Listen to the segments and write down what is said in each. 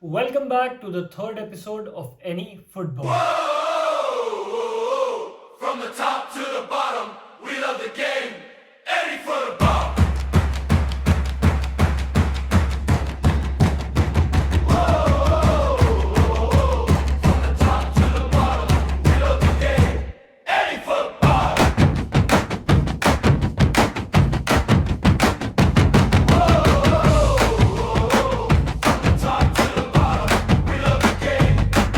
Welcome back to the third episode of Any Football. Whoa, from the top to the bottom, we love the game. Any football. From the top to the bottom, we love the game. Any football. From the top to the bottom, we love the game.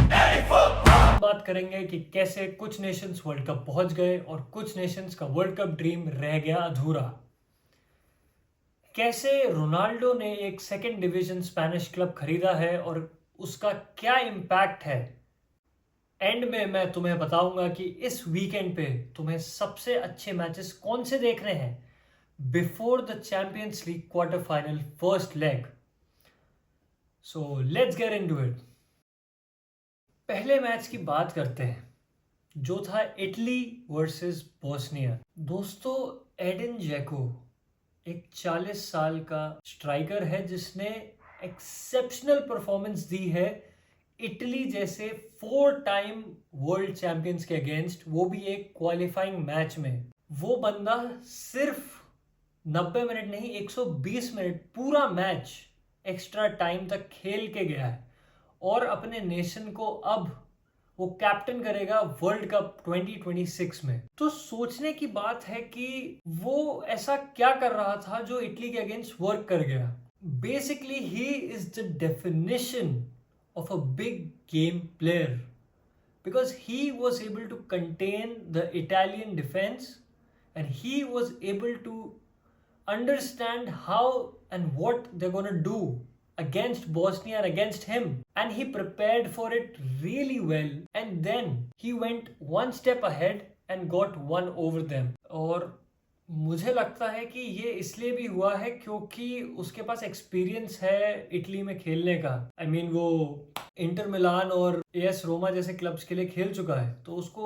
Any football. हम बात करेंगे कि कैसे कुछ Nations world cup पहुंच गए और कुछ नेशंस का वर्ल्ड कप ड्रीम रह गया अधूरा। कैसे रोनाल्डो ने एक सेकंड डिवीजन स्पेनिश क्लब खरीदा है और उसका क्या इम्पैक्ट है। एंड में मैं तुम्हें बताऊंगा कि इस वीकेंड पे तुम्हें सबसे अच्छे मैचेस कौन से देखने हैं before the champions league quarter final first leg. So let's get into it. पहले मैच की बात करते हैं जो था इटली वर्सेस बोस्निया। दोस्तों, एडिन जेको एक 40 साल का स्ट्राइकर है जिसने एक्सेप्शनल परफॉर्मेंस दी है इटली जैसे 4 टाइम वर्ल्ड चैंपियंस के अगेंस्ट, वो भी एक क्वालिफाइंग मैच में। वो बंदा सिर्फ 90 मिनट नहीं 120 मिनट पूरा मैच एक्स्ट्रा टाइम तक खेल के गया है और अपने नेशन को अब वो कैप्टन करेगा वर्ल्ड कप 2026 में। तो सोचने की बात है कि वो ऐसा क्या कर रहा था जो इटली के अगेंस्ट वर्क कर गया। Basically he is the definition of a big game player because he was able to contain the Italian defense and he was able to understand how and what they're going to do against Bosnia and against him, and he prepared for it really well, and then he went one step ahead and got one over them. और मुझे लगता है कि ये इसलिए भी हुआ है क्योंकि उसके पास एक्सपीरियंस है इटली में खेलने का। आई मीन वो इंटर मिलान और एएस रोमा जैसे क्लब्स के लिए खेल चुका है, तो उसको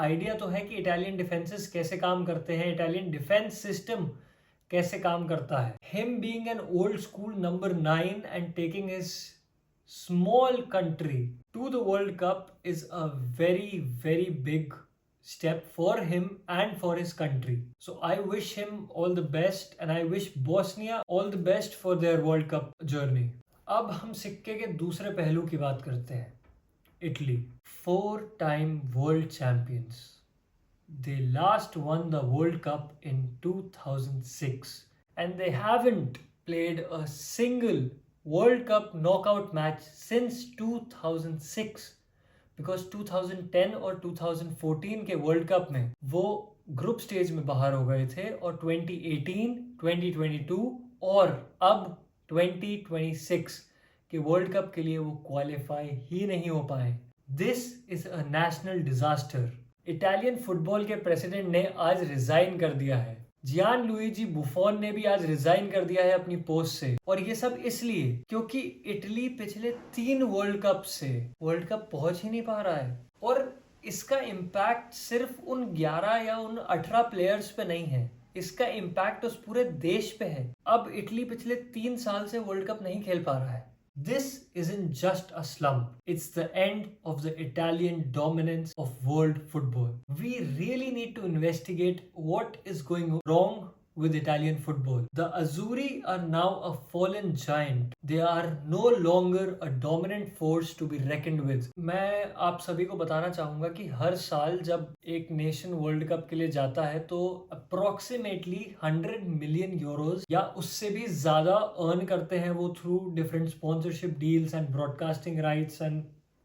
आइडिया तो है कि इटालियन डिफेंसेस कैसे काम करते हैं, इटालियन डिफेंस सिस्टम कैसे काम करता है। Him being an old school number 9 and taking his small country to the world cup is a very very big step for him and for his country. So I wish him all the best and I wish Bosnia all the best for their World Cup journey. अब हम सिक्के के दूसरे पहलू की बात करते हैं। Italy 4-time world champions. They last won the World Cup in 2006 and they haven't played a single World Cup knockout match since 2006. Because 2010 और 2014 के वर्ल्ड कप में वो ग्रुप स्टेज में बाहर हो गए थे और 2018, 2022 और अब 2026 के वर्ल्ड कप के लिए वो क्वालिफाई ही नहीं हो पाए। This is a national disaster. Italian football के प्रेसिडेंट ने आज रिजाइन कर दिया है। जियान लुइजी बुफोन ने भी आज रिजाइन कर दिया है अपनी पोस्ट से, और ये सब इसलिए क्योंकि इटली पिछले 3 वर्ल्ड कप से वर्ल्ड कप पहुंच ही नहीं पा रहा है। और इसका इम्पैक्ट सिर्फ उन 11 या उन 18 प्लेयर्स पे नहीं है, इसका इम्पैक्ट उस पूरे देश पे है। अब इटली पिछले 3 साल से वर्ल्ड कप नहीं खेल पा रहा है। This isn't just a slump, it's the end of the Italian dominance of world football. We really need to investigate what is going wrong with Italian football. The Azzurri are now a fallen giant. They are no longer a dominant force to be reckoned with. मैं आप सभी को बताना चाहूँगा कि हर साल जब एक नेशन वर्ल्ड कप के लिए जाता है तो अप्रोक्सीमेटली 100 मिलियन यूरोज या उससे भी ज़्यादा अर्न करते हैं वो through different sponsorship deals and broadcasting rights and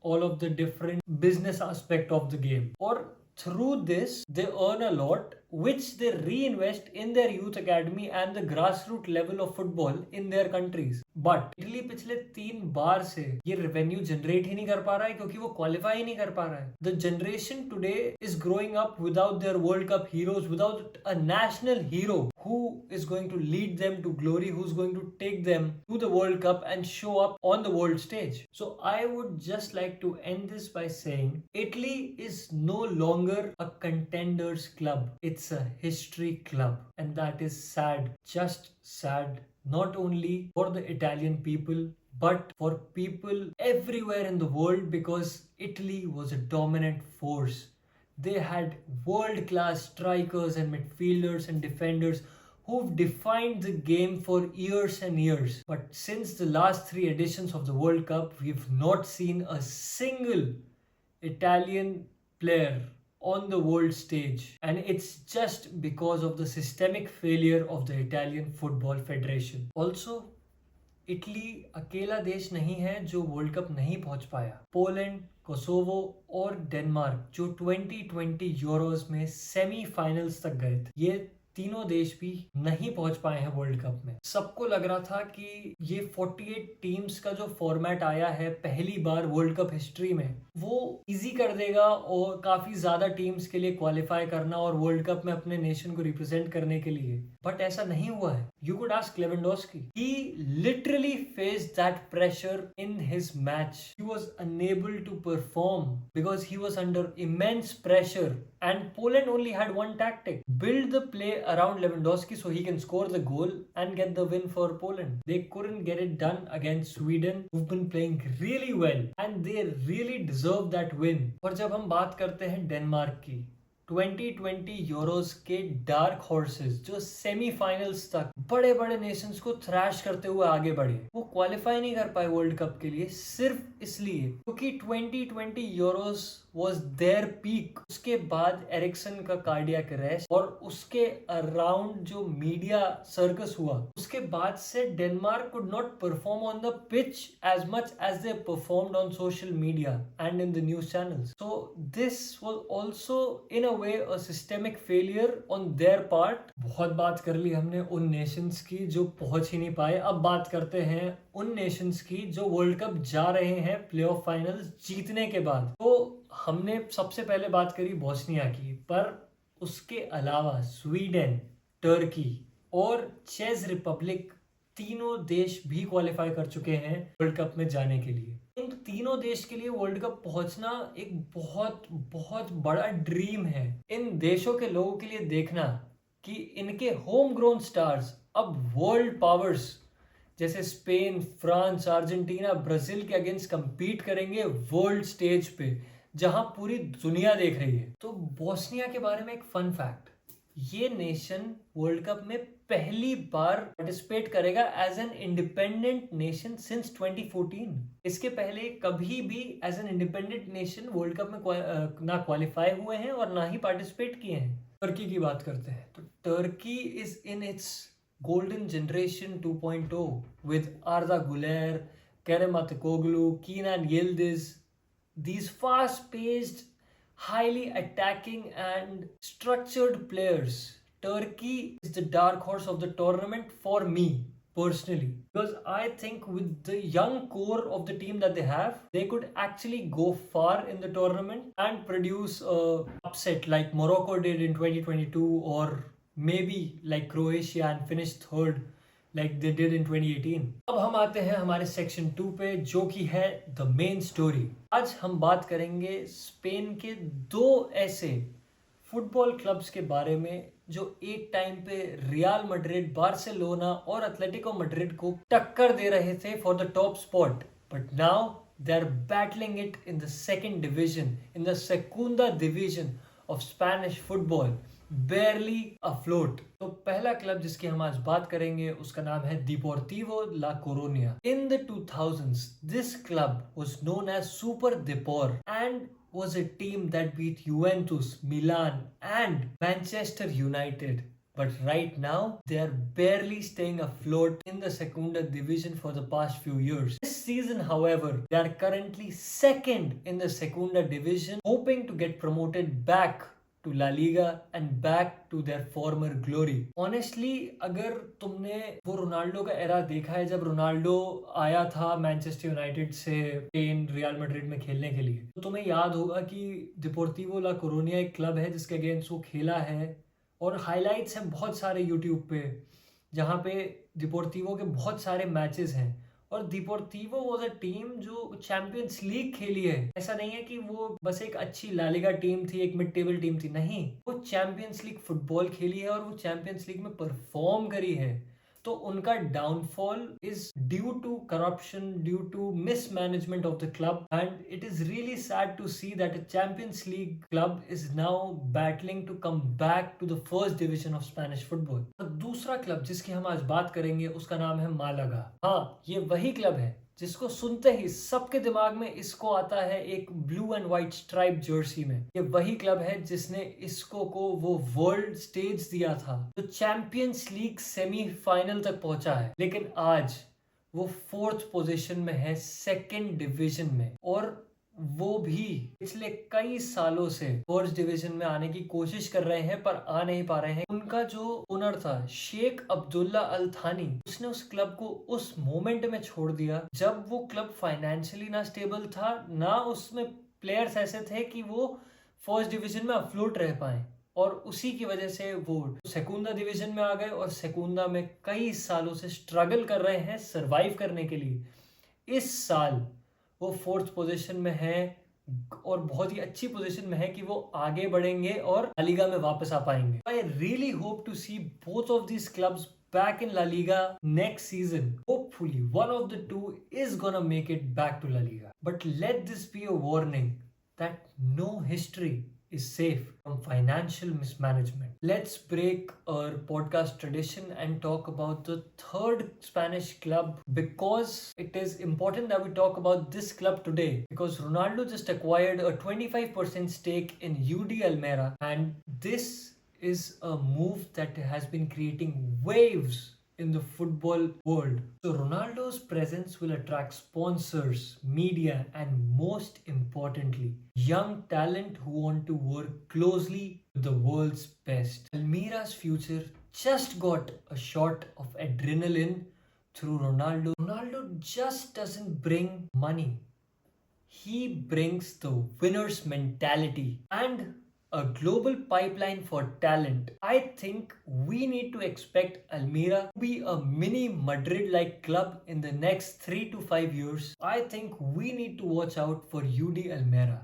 all of the different business aspect of the game. Or through this, they earn a lot, which they reinvest in their youth academy and the grassroots level of football in their countries. But Italy पिछले 3 बार से ये revenue generate ही नहीं कर पा रहा है क्योंकि वो क्वालिफाई ही नहीं कर पा रहा है। The generation today is growing up without their World Cup heroes, without a national hero who is going to lead them to glory, who's going to take them to the World Cup and show up on the world stage. So I would just like to end this by saying Italy is no longer a contenders club. It's a history club, and that is sad, just sad, not only for the Italian people but for people everywhere in the world, because Italy was a dominant force. They had world-class strikers and midfielders and defenders who've defined the game for years and years. But since the last 3 editions of the World Cup, we've not seen a single Italian player on the world stage, and it's just because of the systemic failure of the Italian Football Federation. Also, Italy अकेला देश नहीं है जो world cup नहीं पहुंच पाया। Poland, Kosovo और Denmark जो 2020 यूरोज में सेमीफाइनल्स तक गए थे, ये तीनों देश भी नहीं पहुंच पाए हैं वर्ल्ड कप में। सबको लग रहा था कि ये 48 टीम्स का जो फॉर्मेट आया है पहली बार वर्ल्ड कप हिस्ट्री में, वो इजी कर देगा और काफी ज्यादा टीम्स के लिए क्वालिफाई करना और वर्ल्ड कप में अपने नेशन को रिप्रेजेंट करने के लिए। बट ऐसा नहीं हुआ है। You could ask Lewandowski. He literally faced that pressure in his match. He was unable to perform because he was under immense pressure. And Poland only had one tactic: build the play around Lewandowski so he can score the goal and get the win for Poland. They couldn't get it done against Sweden, who've been playing really well, and they really deserve that win. और जब हम बात करते हैं Denmark की, 2020 euros के dark horses जो semifinals तक बड़े बड़े नेशंस को थ्रैश करते हुए आगे बढ़े, वो क्वालिफाई नहीं कर पाए वर्ल्ड कप के लिए सिर्फ इसलिए क्योंकि 2020 यूरोज वाज देयर पीक। उसके बाद एरिक्सन का कार्डियक अरेस्ट और उसके अराउंड जो मीडिया सर्कस हुआ, उसके बाद से Denmark could not perform on the pitch as much as they performed on social media and in the news channels. So this was also in a way a systemic failure on their part. बहुत बात कर ली हमने उन Nations की जो पहुंच ही नहीं पाए। अब बात करते हैं उन नेशंस की जो वर्ल्ड कप जा रहे हैं प्लेऑफ फाइनल्स जीतने के बाद। तो हमने सबसे पहले बात करी बोस्निया की, पर उसके अलावा स्वीडन, टर्की और चेक रिपब्लिक तीनों देश भी क्वालिफाई कर चुके हैं वर्ल्ड कप में जाने के लिए। इन तीनों देश के लिए वर्ल्ड कप पहुंचना एक बहुत बहुत बड़ा ड्रीम है। इन देशों के लोगों के लिए देखना कि इनके होम ग्रोन स्टार्स अब वर्ल्ड पावर्स जैसे स्पेन, फ्रांस, अर्जेंटीना, ब्राजील के अगेंस्ट compete करेंगे वर्ल्ड स्टेज पे, जहां पूरी दुनिया देख रही है। तो बोस्निया के बारे में एक फन फैक्ट, ये नेशन वर्ल्ड कप में पहली बार पार्टिसिपेट करेगा as an independent nation since 2014। इसके पहले कभी भी as an independent nation world cup में ना क्वालिफाई हुए हैं और ना ही पार्टिसिपेट किए हैं। टर्की की बात करते हैं तो Turkey is in its golden generation 2.0 with Arda Güler, Kerem Atakoglu, Kenan Yildiz. These fast-paced, highly attacking and structured players. Turkey is the dark horse of the tournament for me personally, because I think with the young core of the team that they have, they could actually go far in the tournament and produce a upset like Morocco did in 2022, or maybe like Croatia and finish third like they did in 2018. अब हम आते हैं हमारे section 2 पे, जो कि है the main story. आज हम बात करेंगे स्पेन के 2 ऐसे फुटबॉल क्लब्स के बारे में जो एक टाइम पे रियल मैड्रिड, बार्सिलोना और एटलेटिको मैड्रिड को टक्कर दे रहे थे for the top spot, but now they are battling it in the second division, in the Segunda division of Spanish football, barely afloat। तो पहला क्लब जिसकी हम आज बात करेंगे उसका नाम है डिपोर्टिवो ला कोरोनिया। In the 2000s, this club was known as Super Depor and was a team that beat Juventus, Milan and Manchester United. But right now, they are barely staying afloat in the Segunda Division for the past few years. This season, however, they are currently second in the Segunda Division, hoping to get promoted back to La Liga and back to their former glory. Honestly, अगर तुमने वो Ronaldo का era देखा है, जब Ronaldo आया था Manchester United से स्पेन रियल मैड्रिड में खेलने के लिए, तो तुम्हें याद होगा कि डिपोर्टिवो ला कोरोनिया एक क्लब है जिसके अगेंस्ट वो खेला है और हाइलाइट्स हैं बहुत सारे यूट्यूब पे, जहाँ पे डिपोर्टिवो के बहुत सारे मैचेस हैं। और डिपोर्टिवो वाज अ टीम जो चैंपियंस लीग खेली है। ऐसा नहीं है कि वो बस एक अच्छी ला लीगा टीम थी, एक मिड टेबल टीम थी, नहीं, वो चैंपियंस लीग फुटबॉल खेली है और वो चैंपियंस लीग में परफॉर्म करी है। तो उनका downfall is due to corruption, due to mismanagement of the club, and it is really sad to see that a champions league club is now battling to come back to the first division of Spanish football. और दूसरा club जिसकी हम आज बात करेंगे उसका नाम है मालागा। हाँ, ये वही क्लब है जिसको सुनते ही सबके दिमाग में इसको आता है एक blue and white stripe Jersey में। ये वही क्लब है जिसने इसको को वो वर्ल्ड स्टेज दिया था, जो चैंपियंस लीग सेमीफाइनल तक पहुंचा है, लेकिन आज वो 4th पोजीशन में है सेकंड डिवीजन में, और वो भी पिछले कई सालों से फर्स्ट डिवीजन में आने की कोशिश कर रहे हैं पर आ नहीं पा रहे हैं। उनका जो ओनर था शेख अब्दुल्ला अल थानी, उसने उस क्लब को उस मोमेंट में छोड़ दिया जब वो क्लब फाइनेंशियली ना स्टेबल था, ना उसमें प्लेयर्स ऐसे थे कि वो फर्स्ट डिवीजन में अफ्लोट रह पाए, और उसी की वजह से वो सेकुंदा डिवीजन में आ गए और सेकुंदा में कई सालों से स्ट्रगल कर रहे हैं सर्वाइव करने के लिए। इस साल वो 4th पोजीशन में है और बहुत ही अच्छी पोजीशन में है कि वो आगे बढ़ेंगे और ला लीगा में वापस आ पाएंगे। I really hope to see both of these clubs back in La Liga next season. Hopefully one of the two is gonna make it back to La Liga. But let this be a warning that no history is safe from financial mismanagement. Let's break our podcast tradition and talk about the third Spanish club, because it is important that we talk about this club today, because Ronaldo just acquired a 25% stake in UD Almera, and this is a move that has been creating waves in the football world. So Ronaldo's presence will attract sponsors, media, and most importantly, young talent who want to work closely with the world's best. Almira's future just got a shot of adrenaline through Ronaldo. Ronaldo just doesn't bring money. He brings the winner's mentality and a global pipeline for talent. I think we need to expect Almira to be a mini Madrid-like club in the next 3 to 5 years. I think we need to watch out for UD Almera.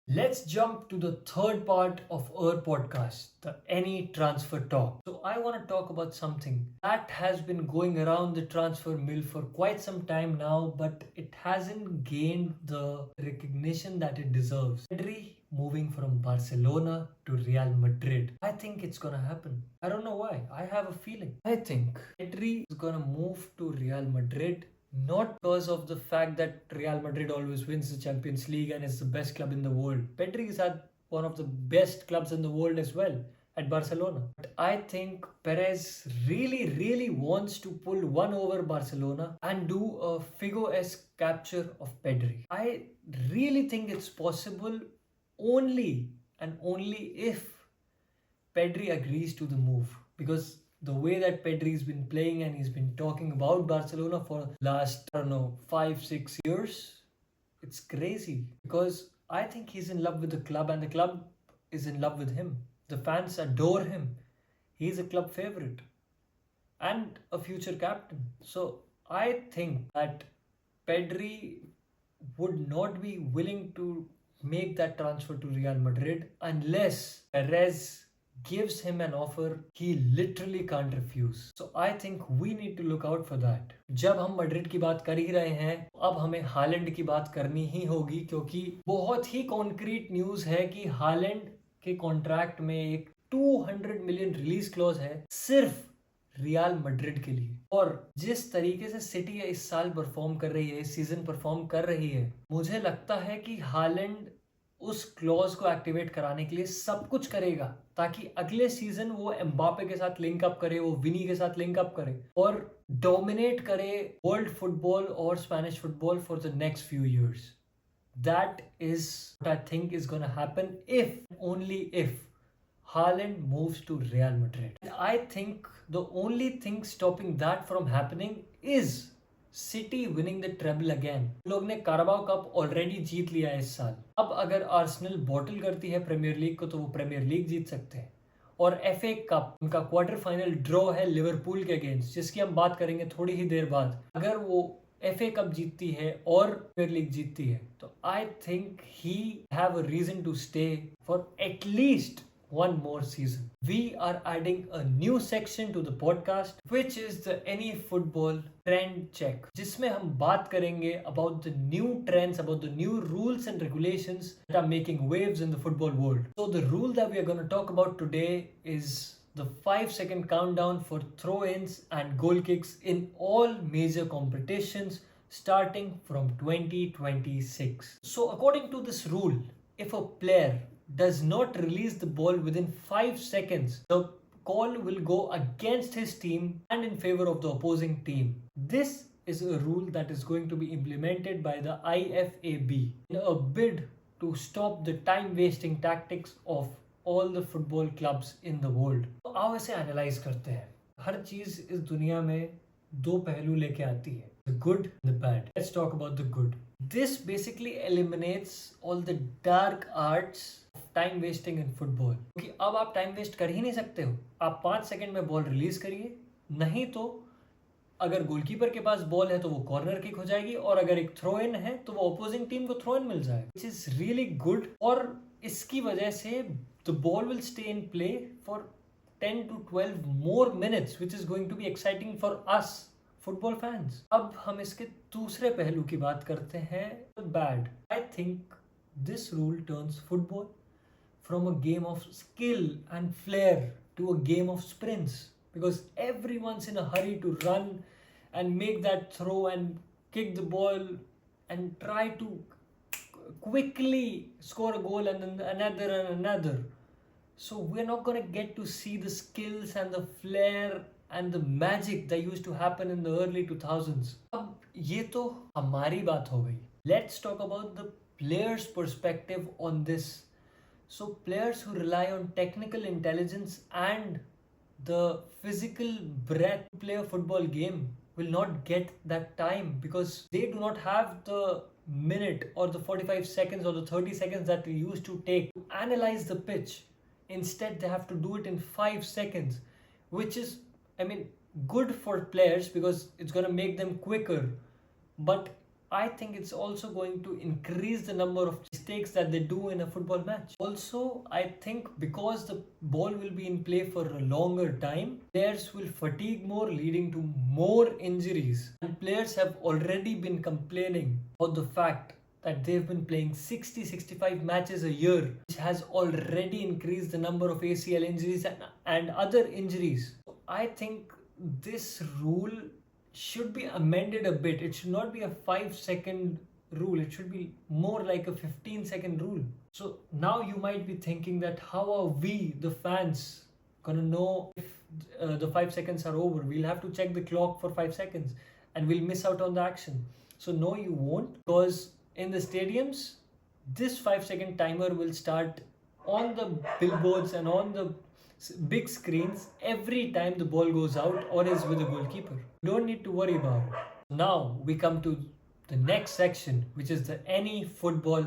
Let's jump to the third part of our podcast, the Any Transfer Talk. So I want to talk about something that has been going around the transfer mill for quite some time now, but it hasn't gained the recognition that it deserves. Pedri moving from Barcelona to Real Madrid. I think it's gonna happen. I don't know why. I have a feeling. I think Pedri is gonna move to Real Madrid, not because of the fact that Real Madrid always wins the Champions League and is the best club in the world. Pedri is at one of the best clubs in the world as well, at Barcelona. But I think Perez really wants to pull one over Barcelona and do a Figo-esque capture of Pedri. I really think it's possible only and only if Pedri agrees to the move, because the way that Pedri has been playing and he's been talking about Barcelona for last 5-6 years, it's crazy, because I think he's in love with the club and the club is in love with him. The fans adore him. He's a club favorite and a future captain. So I think that Pedri would not be willing to make that transfer to Real Madrid unless Perez gives him an offer he literally can't refuse. So I think we need to look out for that. जब हम Madrid की बात कर ही रहे हैं, अब हमें Holland की बात करनी ही होगी, क्योंकि बहुत ही कॉन्क्रीट न्यूज है कि हालैंड के कॉन्ट्रैक्ट में एक 200 मिलियन रिलीज क्लॉज है सिर्फ रियल मैड्रिड के लिए। और जिस तरीके से सिटी इस साल परफॉर्म कर रही है, इस सीजन परफॉर्म कर रही है, मुझे लगता है कि हालैंड उस क्लॉज को एक्टिवेट कराने के लिए सब कुछ करेगा ताकि अगले सीजन वो एम्बापे के साथ लिंक अप करे, वो विनी के साथ लिंक अप करे और डोमिनेट करे वर्ल्ड फुटबॉल और Spanish football for the next few years. That is what I think is going to happen if, only if, Haaland moves to Real Madrid. And I think the only thing stopping that from happening is City winning the treble again. लोग ने Carabao cup already जीत लिया है इस साल। अब अगर Arsenal bottle करती है प्रीमियर लीग को तो वो प्रीमियर लीग जीत सकते हैं। और FA कप उनका क्वार्टर फाइनल ड्रॉ है लिवरपूल के अगेंस्ट, जिसकी हम बात करेंगे थोड़ी ही देर बाद। अगर वो FA कप जीतती है और प्रीमियर लीग जीतती है तो I think he have a reason to stay for at least one more season. We are adding a new section to the podcast, which is the Any Football Trend Check, जिसमें हम बात करेंगे about the new trends, about the new rules and regulations that are making waves in the football world. So the rule that we are going to talk about today is the 5-second countdown for throw-ins and goal kicks in all major competitions starting from 2026. So according to this rule, if a player does not release the ball within 5 seconds, the call will go against his team and in favor of the opposing team. This is a rule that is going to be implemented by the IFAB in a bid to stop the time wasting tactics of all the football clubs in the world. तो आओ इसे analyse करते हैं. हर चीज इस दुनिया में दो पहलू लेके आती है, the good and the bad. Let's talk about the good. This basically eliminates all the dark arts of time wasting in football. क्योंकि अब आप टाइम वेस्ट कर ही नहीं सकते हो. आप 5 सेकंड में बॉल रिलीज करिए, नहीं तो अगर गोलकीपर के पास बॉल है तो वो कॉर्नर किक हो जाएगी, और अगर एक थ्रो इन है तो वो अपोजिंग टीम को थ्रो इन मिल जाएगा, which is really good. और इसकी वजह से the ball will stay in play for 10 to 12 more minutes, which is going to be exciting for us football fans. अब हम इसके दूसरे पहलू की बात करते हैं, bad. I think this rule turns football from a game of skill and flair to a game of sprints, because everyone's in a hurry to run and make that throw and kick the ball and try to quickly score a goal and then another and another. So we're not going to get to see the skills and the flair and the magic that used to happen in the early 2000s. अब ये तो हमारी बात हो गई. Let's talk about the players' perspective on this. So players who rely on technical intelligence and the physical breadth to play a football game will not get that time, because they do not have the minute or the 45 seconds or the 30 seconds that they used to take to analyze the pitch. Instead, they have to do it in 5 seconds, which is, good for players because it's going to make them quicker. But I think it's also going to increase the number of mistakes that they do in a football match. Also, I think because the ball will be in play for a longer time, players will fatigue more, leading to more injuries. And players have already been complaining about the fact that they've been playing 60-65 matches a year, which has already increased the number of ACL injuries and other injuries. So I think this rule should be amended a bit. It should not be a 5-second rule. It should be more like a 15-second rule. So now you might be thinking that how are we, the fans, gonna know if the 5 seconds are over? We'll have to check the clock for 5 seconds and we'll miss out on the action. So no, you won't, because in the stadiums, this 5-second timer will start on the billboards and on the big screens every time the ball goes out or is with the goalkeeper. You don't need to worry about it. Now we come to the next section, which is the Any Football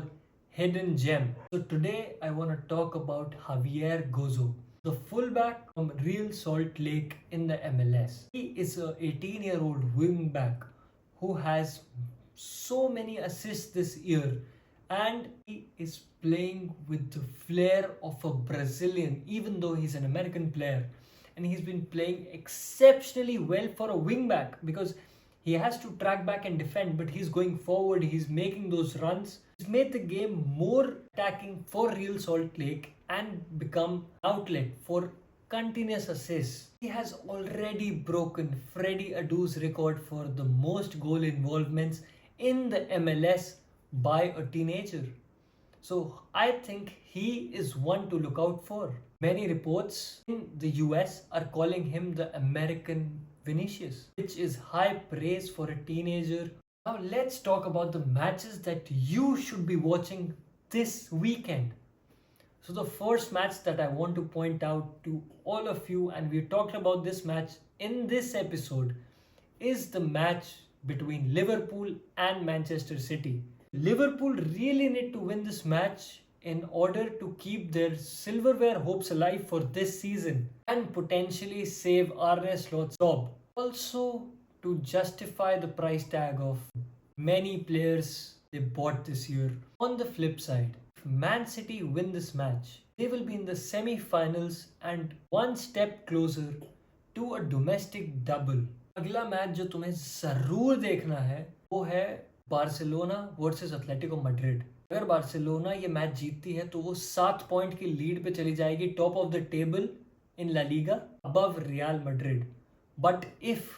Hidden Gem. So today I want to talk about Javier Gozo, the fullback from Real Salt Lake in the MLS. He is a 18-year-old wingback who has so many assists this year, and he is playing with the flair of a Brazilian, even though he's an American player. And he's been playing exceptionally well for a wingback because he has to track back and defend, but he's going forward, he's making those runs. He's made the game more attacking for Real Salt Lake and become outlet for continuous assists. He has already broken Freddie Adu's record for the most goal involvements in the MLS by a teenager. So I think he is one to look out for. Many reports in the US are calling him the American Vinicius, which is high praise for a teenager. Now let's talk about the matches that you should be watching this weekend. So the first match that I want to point out to all of you, and we talked about this match in this episode, is the match between Liverpool and Manchester City. Liverpool really need to win this match in order to keep their silverware hopes alive for this season and potentially save Arne Slot's job. Also, to justify the price tag of many players they bought this year. On the flip side, Man City win this match, they will be in the semi-finals and one step closer to a domestic double. अगला match जो तुम्हें जरूर देखना है वो है Barcelona versus Atletico Madrid. अगर Barcelona ये मैच जीतती है तो वो 7 पॉइंट की लीड पे चली जाएगी top of the table in La Liga above Real Madrid. But if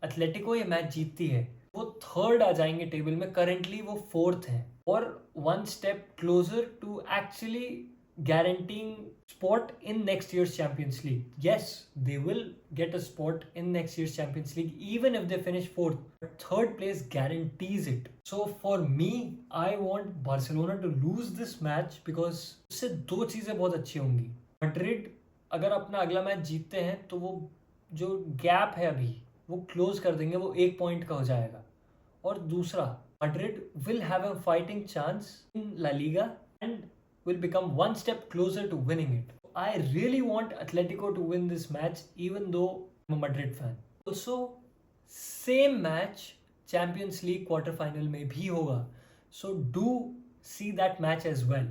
Atletico ये मैच जीतती है वो थर्ड आ जाएंगे टेबल में, करेंटली वो फोर्थ है और one step closer to actually guaranteeing spot in next year's Champions League. Yes, they will get a spot in next year's Champions League even if they finish fourth. But third place guarantees it. So for me, I want Barcelona to lose this match because उससे दो चीज़ें बहुत अच्छी होंगी। Madrid अगर अपना अगला match जीतते हैं तो वो जो गैप है अभी वो क्लोज कर देंगे, वो 1 पॉइंट का हो जाएगा। और दूसरा, Madrid will have a fighting chance in La Liga and will become one step closer to winning it. I really want Atletico to win this match even though I'm a Madrid fan. Also, same match Champions League quarter final में भी होगा, so do see that match as well.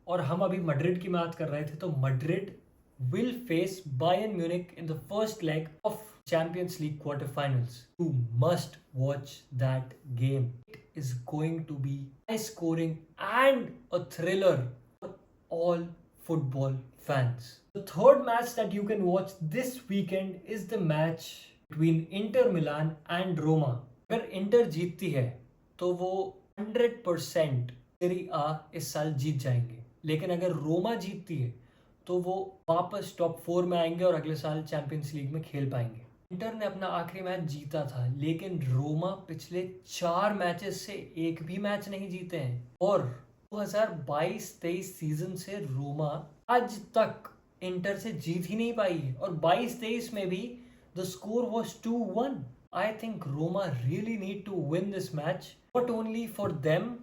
और हम अभी Madrid की बात कर रहे थे तो Madrid will face Bayern Munich in the first leg of Champions League quarterfinals. You must watch that game. It is going to be high scoring and a thriller for all football fans. The third match that you can watch this weekend is the match between Inter Milan and Roma. अगर inter जीतती है तो वो 100% सीरी आ इस साल जीत जाएंगे, लेकिन अगर रोमा जीतती है तो वो वापस टॉप 4 में आएंगे और अगले साल चैंपियंस लीग में खेल पाएंगे। इंटर ने अपना आखिरी मैच जीता था, लेकिन रोमा पिछले 4 मैचेस से एक भी मैच नहीं जीते हैं और 2022-23 सीजन से रोमा आज तक इंटर से जीत ही नहीं पाई है और 22-23 में भी the score was 2-1। I think Roma really need to win this match, not only for them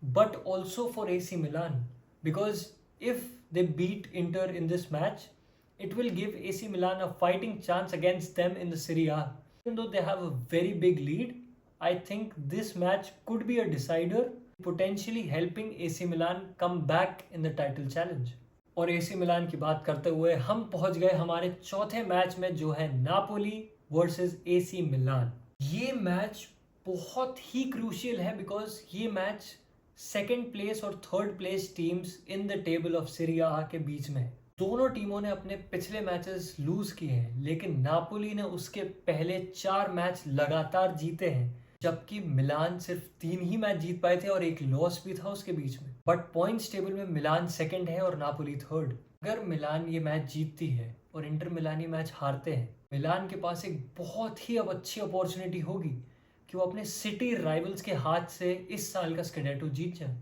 but also for AC Milan, because if they beat Inter in this match, it will give AC Milan a fighting chance against them in the Serie A. Even though they have a very big lead, I think this match could be a decider, potentially helping AC Milan come back in the title challenge. और AC Milan की बात करते हुए हम पहुंच गए हमारे चौथे मैच में जो है नापोली वर्सेस AC Milan. ये मैच बहुत ही क्रूशियल है बिकॉज ये मैच सेकेंड प्लेस और third place teams in the table of Serie A के बीच में। दोनों टीमों ने अपने पिछले मैचेस लूज किए हैं, लेकिन नापोली ने उसके पहले 4 मैच लगातार जीते हैं, जबकि मिलान सिर्फ 3 ही मैच जीत पाए थे और एक लॉस भी था उसके बीच में। बट पॉइंट्स टेबल में मिलान सेकंड है और नापोली थर्ड। अगर मिलान ये मैच जीतती है और इंटर मिलान ये मैच हारते हैं, मिलान के पास एक बहुत ही अब अच्छी अपॉर्चुनिटी होगी कि वो अपने सिटी राइवल्स के हाथ से इस साल का स्कैडेटो जीत जाए।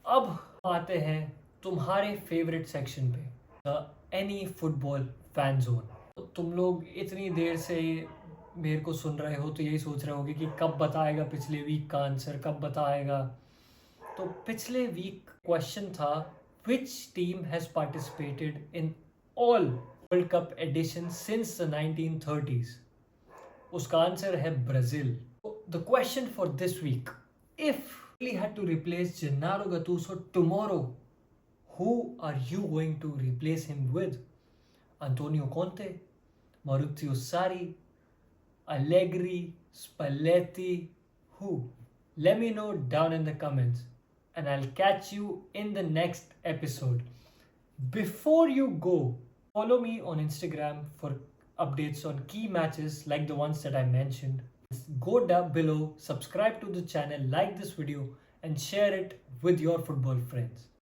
अब आते हैं तुम्हारे फेवरेट सेक्शन पे, the any football fan zone. तो तुम लोग इतनी देर से मेरे को सुन रहे हो तो यही सोच रहे होगे कि कब बताएगा पिछले वीक का आंसर, कब बताएगा। तो पिछले वीक क्वेश्चन था which team has participated in all world cup edition since the 1930s। उसका आंसर है Brazil. The question for this week, if Italy had to replace Gennaro Gattuso tomorrow, who are you going to replace him with? Antonio Conte, Maurizio Sarri, Allegri, Spalletti, who? Let me know down in the comments and I'll catch you in the next episode. Before you go, follow me on Instagram for updates on key matches like the ones that I mentioned. Go down below, subscribe to the channel, like this video and share it with your football friends.